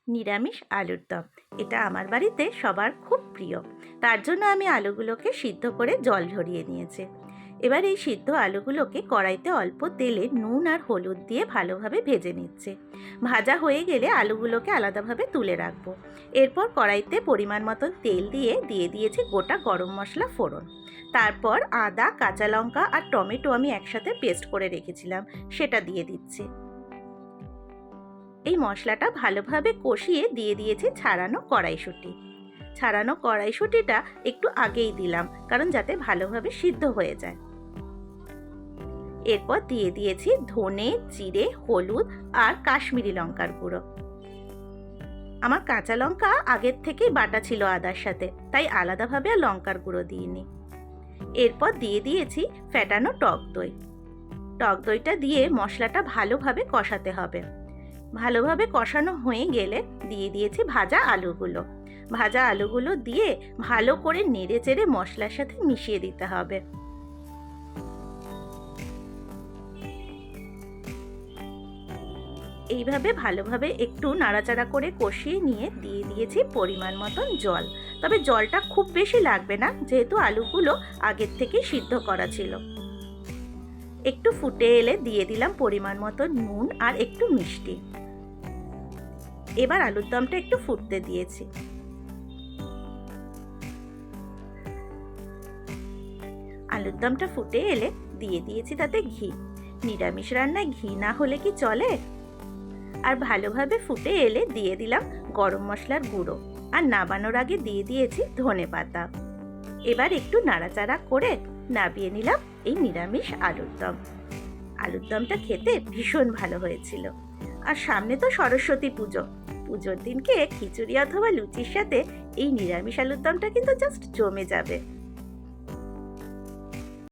নিরামিষ আলুর দম। এটা আমার বাড়িতে সবার খুব প্রিয়। তার জন্য আমি আলুগুলোকে সিদ্ধ করে জল ঝরিয়ে নিয়েছি। এবার এই সিদ্ধ আলুগুলোকে কড়াইতে অল্প তেলে নুন আর হলুদ দিয়ে ভালোভাবে ভেজে নিচ্ছে। ভাজা হয়ে গেলে আলুগুলোকে আলাদাভাবে তুলে রাখবো। এরপর কড়াইতে পরিমাণ মতন তেল দিয়ে দিয়েছি গোটা গরম মশলা ফোড়ন। তারপর আদা, কাঁচা লঙ্কা আর টমেটো আমি একসাথে পেস্ট করে রেখেছিলাম, সেটা দিয়ে দিচ্ছি। এই মশলাটা ভালোভাবে কষিয়ে দিয়েছি ছাড়ানো কড়াইশুঁটি। ছাড়ানো কড়াইশুঁটিটা একটু আগেই দিলাম, কারণ যাতে ভালোভাবে সিদ্ধ হয়ে যায়। এরপর দিয়েছি ধনে, জিরে, হলুদ আর কাশ্মীরি লঙ্কার গুঁড়ো। আমার কাঁচা লঙ্কা আগের থেকেই বাটা ছিল আদার সাথে, তাই আলাদাভাবে আর লঙ্কার গুঁড়ো দিইনি। এরপর দিয়েছি ফেটানো টক দই। টক দইটা দিয়ে মশলাটা ভালোভাবে কষাতে হবে। ভালোভাবে কষানো হয়ে গেলে দিয়েছি ভাজা আলুগুলো। ভাজা আলুগুলো দিয়ে ভালো করে নেড়ে চেড়ে মশলার সাথে মিশিয়ে দিতে হবে। এইভাবে ভালোভাবে একটু নাড়াচাড়া করে কষিয়ে নিয়ে দিয়েছি পরিমাণ মতন জল। তবে জলটা খুব বেশি লাগবে না, যেহেতু আলুগুলো আগের থেকেই সিদ্ধ করা ছিল। একটু ফুটে এলে দিয়ে দিলাম পরিমাণ মতো নুন আর একটু মিষ্টি। এবার আলুর দমটা একটু ফুটতে দিয়েছি। আলুর দমটা ফুটে এলে দিয়েছি তাতে ঘি। নিরামিষ রান্নায় ঘি না হলে কি চলে? আর ভালোভাবে ফুটে এলে দিয়ে দিলাম গরম মশলার গুঁড়ো, আর নামানোর আগে দিয়েছি ধনেপাতা। এবার একটু নাড়াচাড়া করে নামিয়ে নিলাম এই নিরামিষ আলুর দম। আলুর দমটা খেতে ভীষণ ভালো হয়েছিল। আর সামনে তো সরস্বতী পুজো। পুজোর দিনকে খিচুড়ি অথবা লুচির সাথে এই নিরামিষ আলুর দমটা কিন্তু জাস্ট জমে যাবে।